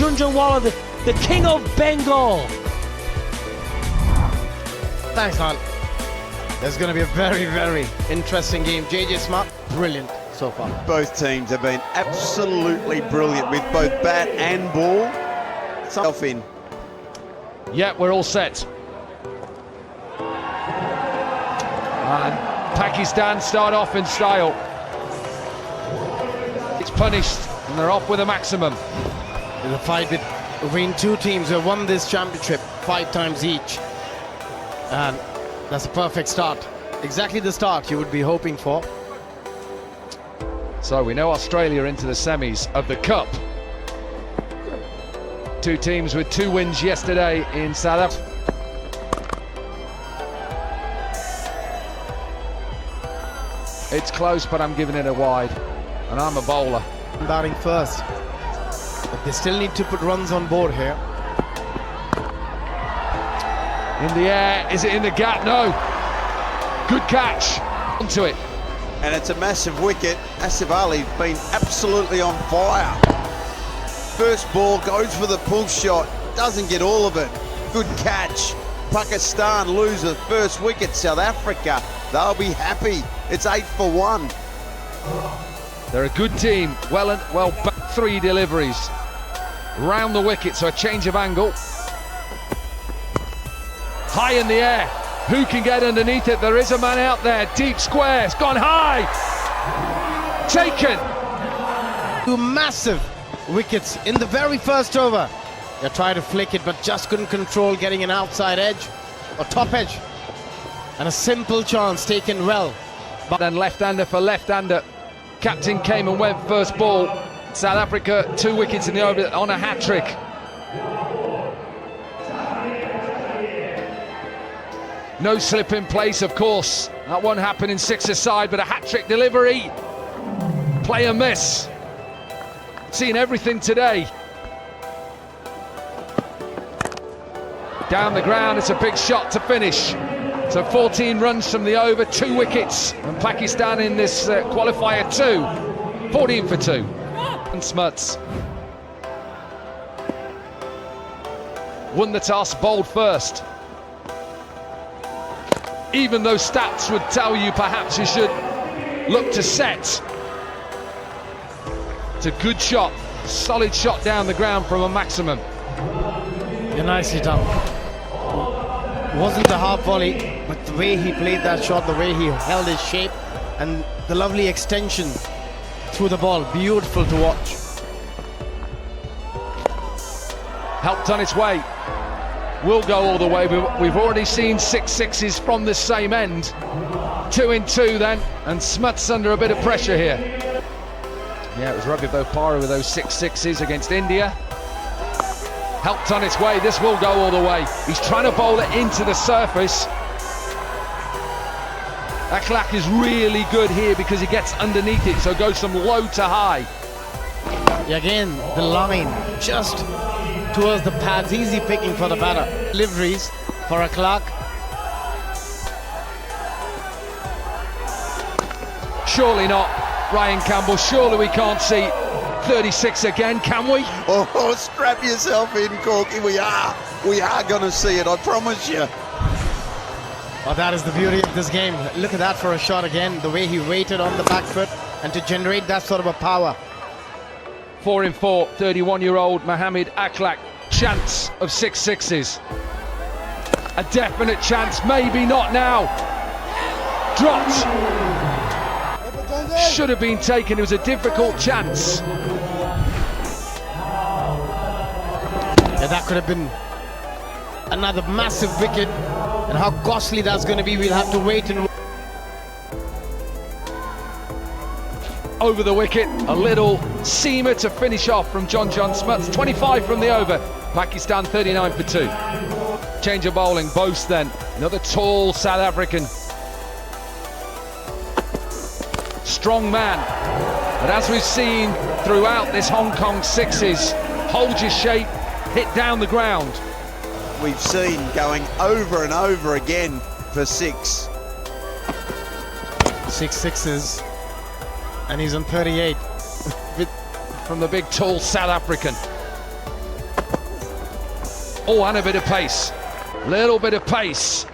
Junjanwala, the king of Bengal. Thanks, man. There's going to be a very, very interesting game. JJ Smart, brilliant so far. Both teams have been absolutely brilliant with both bat and ball. Self in. Yeah, we're all set. And Pakistan start off in style. It's punished, and they're off with a maximum. In a fight between two teams who have won this championship 5 times each. And that's a perfect start. Exactly the start you would be hoping for. So we know Australia into the semis of the Cup. 2 teams with 2 wins yesterday in South Africa. It's close, but I'm giving it a wide, and I'm a bowler. Batting first, but they still need to put runs on board here. In the air, is it in the gap? No. Good catch. Onto it. And it's a massive wicket. Asif Ali's been absolutely on fire. First ball goes for the pull shot, doesn't get all of it. Good catch. Pakistan lose the first wicket. South Africa, they'll be happy. It's 8 for 1. They're a good team. Well, 3 deliveries round the wicket, so a change of angle. High in the air. Who can get underneath it? There is a man out there. Deep square. It's gone high. Taken. 2 massive wickets in the very first over. They tried to flick it, but just couldn't control getting an outside edge or top edge. And a simple chance taken well. But then left-hander for left-hander. Captain came and went first ball. South Africa 2 wickets in the over on a hat-trick. No slip in place, of course. That won't happen in 6-a-side, but a hat-trick delivery. Play and miss. Seen everything today. Down the ground, it's a big shot to finish. So 14 runs from the over, 2 wickets. And Pakistan in this qualifier 2. 14 for 2. And Smuts won the toss, bowled first. Even though stats would tell you perhaps you should look to set. It's a good shot, solid shot down the ground from a maximum. You're nicely done. Wasn't the half volley, but the way he played that shot, the way he held his shape, and the lovely extension through the ball, beautiful to watch. Helped on its way. Will go all the way. We've already seen 6 sixes from the same end. 2 in 2 then, and Smuts under a bit of pressure here. Yeah, it was Ravi Bopara with those 6 sixes against India. Helped on its way. This will go all the way. He's trying to bowl it into the surface. Akhlaq is really good here because he gets underneath it, so goes from low to high. Again, the line just towards the pads, easy picking for the batter. Deliveries for Akhlaq. Surely not, Ryan Campbell. Surely we can't see 36 again, can we? Oh, strap yourself in, Corky. We are going to see it, I promise you. Oh, that is the beauty of this game. Look at that for a shot again, the way he waited on the back foot and to generate that sort of a power. 4 in 4, 31-year-old Mohamed Akhlaq. Chance of 6 sixes. A definite chance, maybe not now. Dropped. Should have been taken, it was a difficult chance. Yeah, that could have been another massive wicket, and how costly that's going to be, we'll have to wait and over the wicket, a little seamer to finish off from John Smuts. 25 from the over. Pakistan 39 for 2. Change of bowling, Bose then. Another tall South African. Strong man. But as we've seen throughout this Hong Kong sixes, hold your shape, hit down the ground. We've seen going over and over again for 6. 6 sixes, and he's on 38. From the big tall South African. Oh, and a bit of pace. Little bit of pace.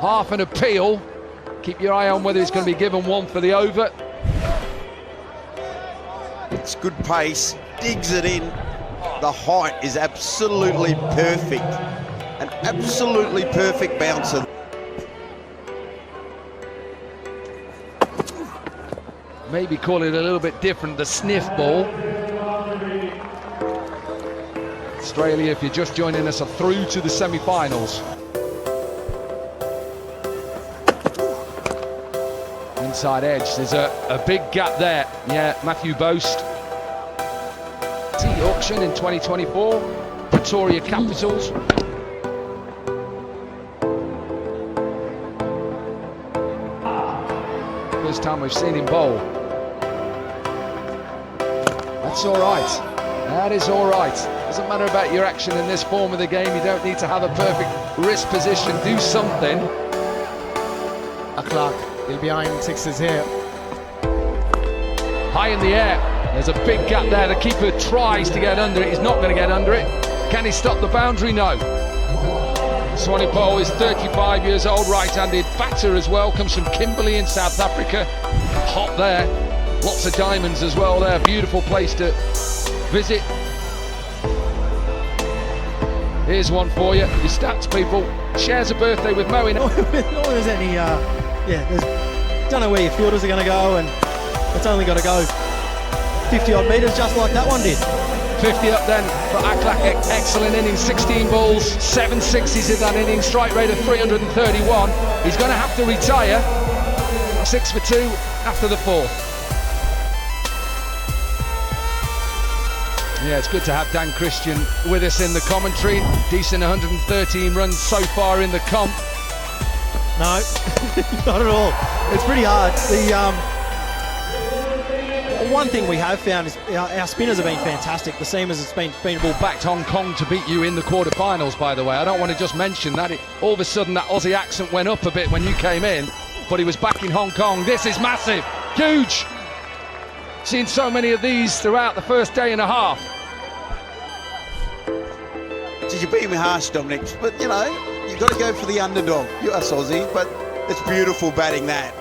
Half an appeal. Keep your eye on whether he's going to be given one for the over. It's good pace, digs it in. The height is absolutely perfect. An absolutely perfect bouncer. Maybe call it a little bit different, the sniff ball. Australia, if you're just joining us, are through to the semi-finals. Inside edge, there's a big gap there. Yeah, Matthew Boast. Tea auction in 2024, Pretoria Capitals. First time we've seen him bowl. That's all right. That is all right. Doesn't matter about your action in this form of the game. You don't need to have a perfect wrist position. Do something. Clark, he'll be eyeing sixes here. High in the air. There's a big gap there. The keeper tries to get under it. He's not going to get under it. Can he stop the boundary? No. Swanepoel is 35 years old, right-handed batter as well. Comes from Kimberley in South Africa. Hot there. Lots of diamonds as well there. Beautiful place to visit. Here's one for you. Your stats, people. Shares a birthday with Mo in. Not there's any, don't know where your fielders are going to go, and it's only got to go 50 odd metres just like that one did. 50 up then for Aklak. Excellent innings, 16 balls, 7 sixes in that inning, strike rate of 331. He's going to have to retire. 6 for 2 after the 4th. Yeah, it's good to have Dan Christian with us in the commentary. Decent 113 runs so far in the comp. No, not at all. It's pretty hard. The one thing we have found is our spinners have been fantastic. The seamers has been Well, backed Hong Kong to beat you in the quarterfinals, by the way. I don't want to just mention that. All of a sudden, that Aussie accent went up a bit when you came in, but he was back in Hong Kong. This is massive, huge. Seen so many of these throughout the first day and a half. Did you beat me harsh, Dominic? But, you know, you've got to go for the underdog. You're us, Aussie, but it's beautiful batting that.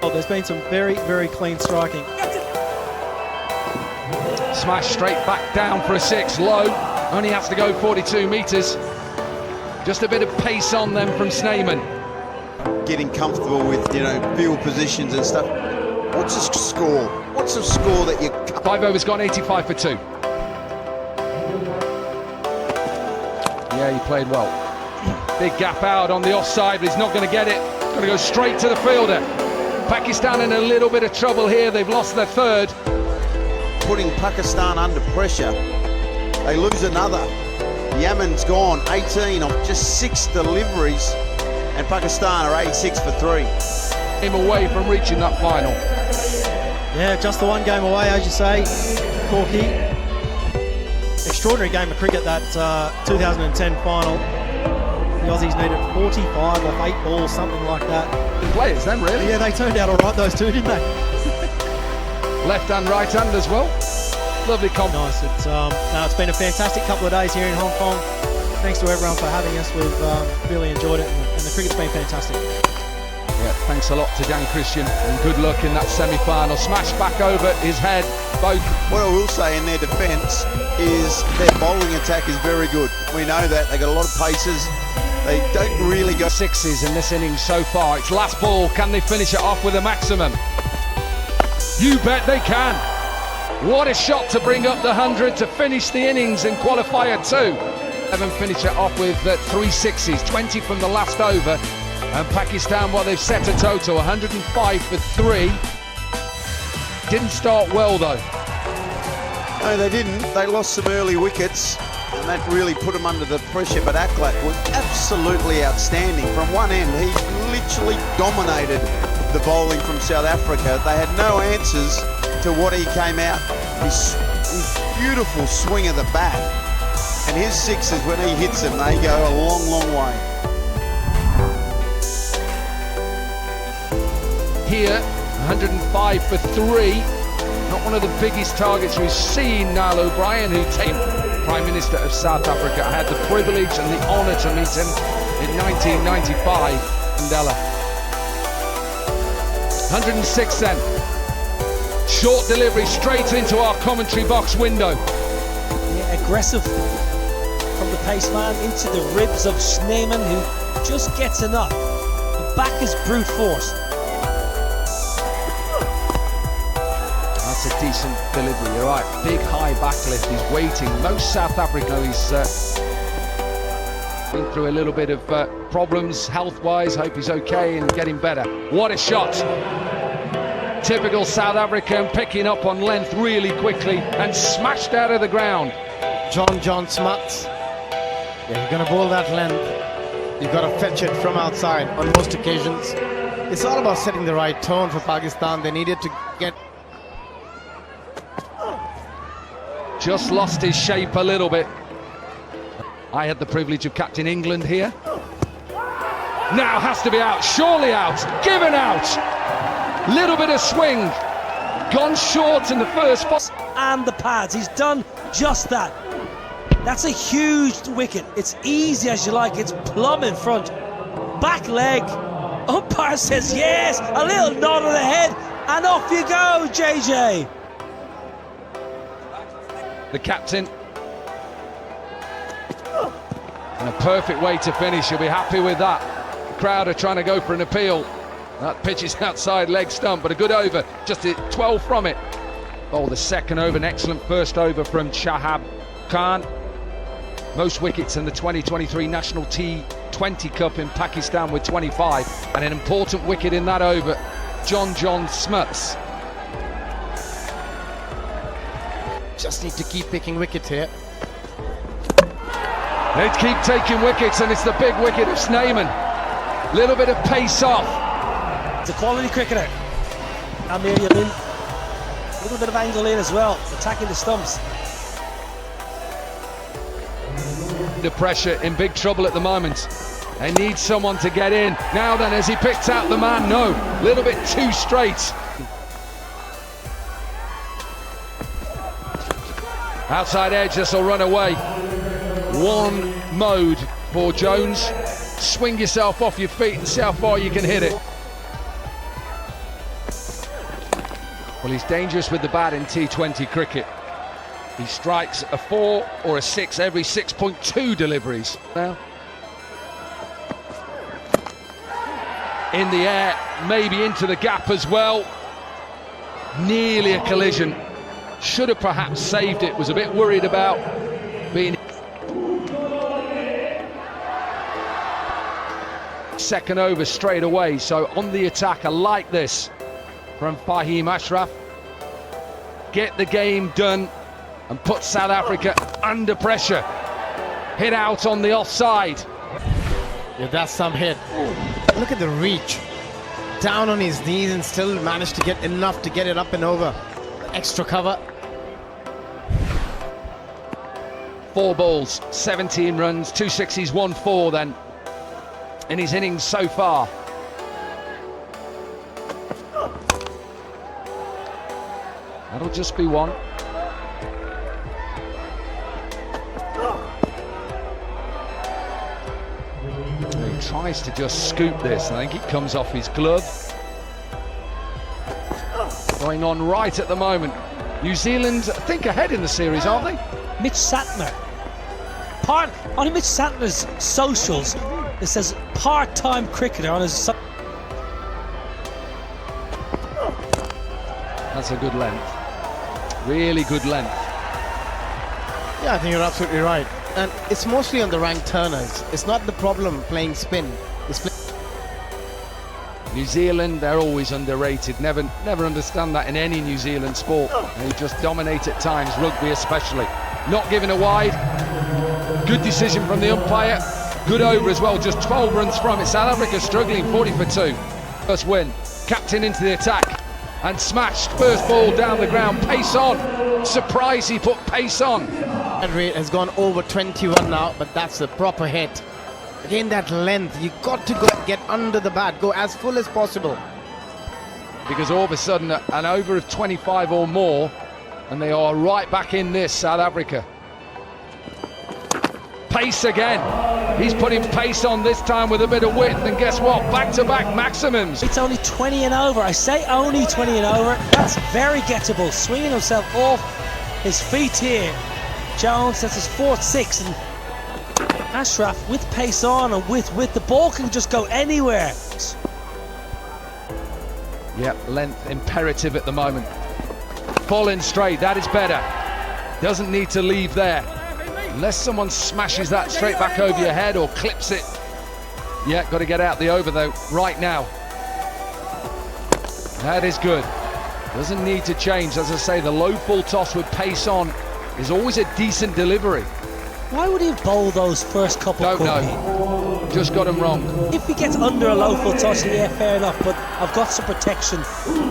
Oh, there's been some very, very clean striking. Smash straight back down for a 6, low. Only has to go 42 metres. Just a bit of pace on them from Sneyman. Getting comfortable with, you know, field positions and stuff. What's the score? What's the score that you... 5 overs gone, 85 for 2. Yeah, he played well. Big gap out on the offside, but he's not going to get it. Going to go straight to the fielder. Pakistan in a little bit of trouble here. They've lost their 3rd. Putting Pakistan under pressure. They lose another. Yemen's gone 18 off just 6 deliveries, and Pakistan are 86 for 3. Him away from reaching that final. Yeah, just the one game away, as you say, Corky. Extraordinary game of cricket, that 2010 final. The Aussies needed 45 off 8 balls, something like that. Good players then, really. Yeah, they turned out all right, those two, didn't they? Left hand, right hand as well. Lovely comp. Nice. It's been a fantastic couple of days here in Hong Kong. Thanks to everyone for having us. We've really enjoyed it, and the cricket's been fantastic. Yeah, thanks a lot to Dan Christian, and good luck in that semi-final. Smash back over his head, both. What I will say in their defence is their bowling attack is very good. We know that. They got a lot of paces. They don't really go... 6s in this innings so far. It's last ball. Can they finish it off with a maximum? You bet they can. What a shot to bring up the 100 to finish the innings in qualifier 2. Evan finish it off with 3 6s, 20 from the last over. And Pakistan, well, they've set a total 105 for 3. Didn't start well though. No, they didn't. They lost some early wickets, and that really put them under the pressure. But Aklak was absolutely outstanding. From one end, he literally dominated the bowling from South Africa. They had no answers to what he came out. His beautiful swing of the bat, and his 6s, when he hits them, they go a long, long way. Here, 105 for 3. Not one of the biggest targets we've seen. Niall O'Brien, who Prime Minister of South Africa. I had the privilege and the honour to meet him in 1995. Mandela. 106 then. Short delivery straight into our commentary box window. Yeah, aggressive from the pace man into the ribs of Snyman, who just gets enough. The back is brute force. That's a decent delivery, you're right. Big high backlift, he's waiting. Most South Africa, he's been through a little bit of problems health-wise. Hope he's okay and getting better. What a shot! Typical South African, picking up on length really quickly and smashed out of the ground. John Smuts. Yeah, you're going to bowl that length. You've got to fetch it from outside on most occasions. It's all about setting the right tone for Pakistan. They needed to get... Just lost his shape a little bit. I had the privilege of captain England here. Now has to be out, surely out, given out. Little bit of swing, gone short in the first pass. And the pads, he's done just that. That's a huge wicket. It's easy as you like, it's plumb in front. Back leg, umpire says yes, a little nod of the head, and off you go, JJ. The captain. And a perfect way to finish, you'll be happy with that. The crowd are trying to go for an appeal. That pitch is outside leg stump, but a good over, just 12 from it. Oh, the second over, an excellent first over from Shahab Khan. Most wickets in the 2023 National T20 Cup in Pakistan with 25, and an important wicket in that over, John Smuts. Just need to keep picking wickets here. They keep taking wickets, and it's the big wicket of Snyman. Little bit of pace off. It's a quality cricketer. Amir Yamin. A little bit of angle in as well, attacking the stumps. The pressure, in big trouble at the moment. They need someone to get in. Now then, as he picked out the man, no, a little bit too straight. Outside edge, this will run away. One mode for Jones. Swing yourself off your feet and see how far you can hit it. Well, he's dangerous with the bat in T20 cricket. He strikes a 4 or a 6 every 6.2 deliveries. Now, in the air, maybe into the gap as well. Nearly a collision. Should have perhaps saved it, was a bit worried about being... Second over straight away, so on the attack, I like this from Fahim Ashraf. Get the game done and put South Africa under pressure. Hit out on the offside. Yeah, that's some hit. Look at the reach. Down on his knees and still managed to get enough to get it up and over. Extra cover. 4 balls, 17 runs, 2 sixes, 1 4 then in his innings so far. That'll just be 1. He tries to just scoop this. I think it comes off his glove. Going on right at the moment. New Zealand, I think, ahead in the series, aren't they? Mitch Santner. On Mitch Santner's socials, it says part-time cricketer on his... That's a good length. Really good length. Yeah, I think you're absolutely right. And it's mostly on the rank turners. It's not the problem playing spin. It's New Zealand, they're always underrated. Never understand that in any New Zealand sport. They just dominate at times, rugby especially. Not giving a wide. Good decision from the umpire. Good over as well, just 12 runs from it. South Africa struggling, 40 for 2. First win. Captain into the attack and smashed. First ball down the ground, pace on. Surprise, he put pace on. That rate has gone over 21 now, but that's a proper hit. Again, that length, you got to go get under the bat, go as full as possible. Because all of a sudden, an over of 25 or more, and they are right back in this, South Africa. Pace again. He's putting pace on this time with a bit of width, and guess what? Back-to-back maximums. It's only 20 and over. I say only 20 and over. That's very gettable. Swinging himself off his feet here. Jones, that's his fourth six, and Ashraf with pace on and with the ball can just go anywhere. Yep, length imperative at the moment. Falling straight, that is better. Doesn't need to leave there. Unless someone smashes that straight back over your head or clips it. Yeah, got to get out the over though, right now. That is good. Doesn't need to change. As I say, the low full toss with pace on is always a decent delivery. Why would he bowl those first couple? Don't know. Just got him wrong. If he gets under a low full toss, yeah, fair enough, but I've got some protection.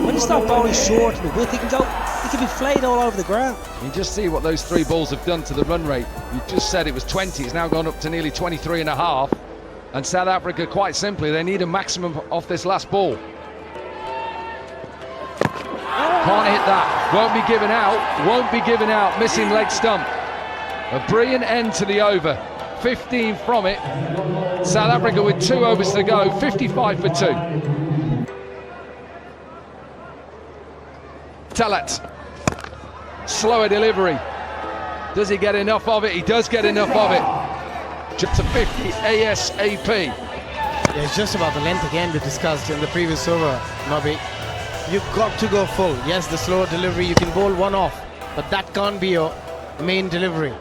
When you start bowling short and the width, he can be flayed all over the ground. You just see what those three balls have done to the run rate. You just said it was 20, it's now gone up to nearly 23 and a half. And South Africa, quite simply, they need a maximum off this last ball. Can't hit that. Won't be given out. Won't be given out. Missing leg stump. A brilliant end to the over. 15 from it. South Africa with 2 overs to go. 55 for 2. Talat. Slower delivery. Does he get enough of it? He does get enough of it. Just to 50 ASAP. Yeah, it's just about the length again we discussed in the previous over, Nobby. You've got to go full. Yes, the slower delivery, you can bowl one off, but that can't be your main delivery.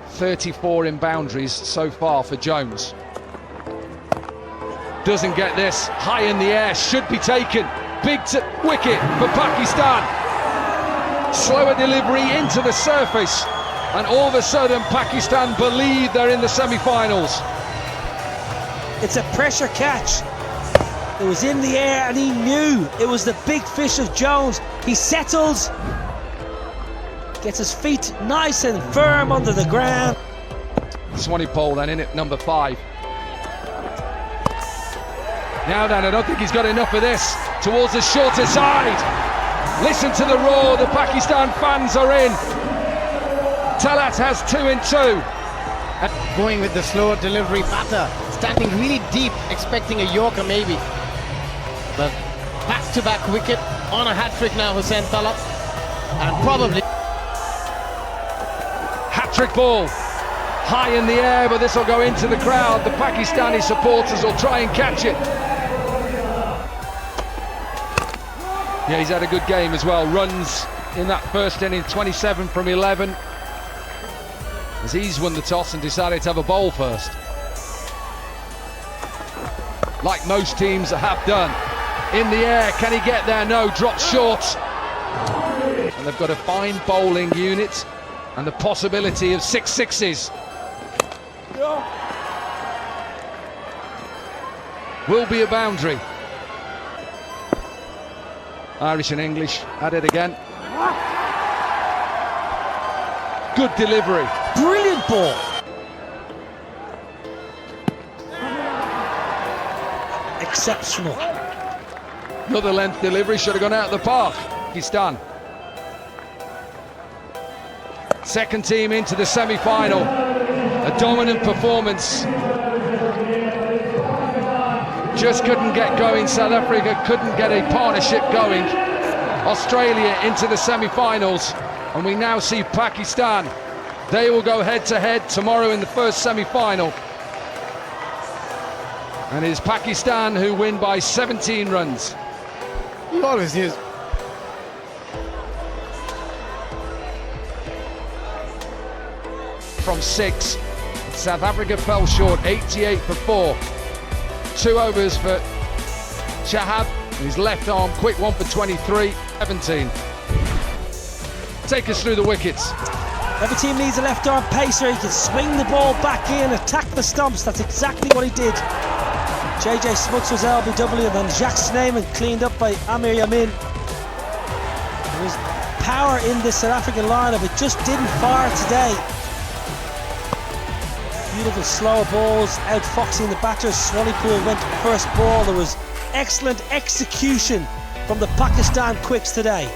34 in boundaries so far for Jones. Doesn't get this. High in the air, should be taken. Big wicket for Pakistan. Slower delivery into the surface, and all of a sudden Pakistan believe they're in the semi-finals. It's a pressure catch. It was in the air and he knew it was the big fish of Jones. He settles, gets his feet nice and firm under the ground. Swanee pole then in at number 5. Now then, I don't think he's got enough of this. Towards the shorter side. Listen to the roar, the Pakistan fans are in. Talat has 2 in 2. Going with the slower delivery batter, standing really deep, expecting a Yorker maybe. But back-to-back wicket on a hat-trick now, Hussain Talat. And probably... Hat-trick ball. High in the air, but this will go into the crowd. The Pakistani supporters will try and catch it. Yeah, he's had a good game as well. Runs in that first inning, 27 from 11. As he's won the toss and decided to have a bowl first. Like most teams have done. In the air, can he get there? No, drops short. And they've got a fine bowling unit and the possibility of 6 sixes. Will be a boundary. Irish and English at it again. Good delivery. Brilliant ball. Exceptional. Another length delivery, should have gone out of the park. He's done. Second team into the semi-final. A dominant performance. Just couldn't get going. South Africa couldn't get a partnership going. Australia into the semi-finals. And we now see Pakistan. They will go head-to-head tomorrow in the first semi-final. And it is Pakistan who win by 17 runs. You always use. From 6, South Africa fell short, 88 for 4. 2 overs for Shahab, his left arm, quick one for 23, 17. Take us through the wickets. Every team needs a left arm pacer. He can swing the ball back in, attack the stumps. That's exactly what he did. JJ Smuts was LBW, and then Jacques Snyman cleaned up by Amir Yamin. There was power in this South African lineup. It just didn't fire today. Beautiful slower balls, outfoxing the batters. Swanepoel went first ball. There was excellent execution from the Pakistan quicks today.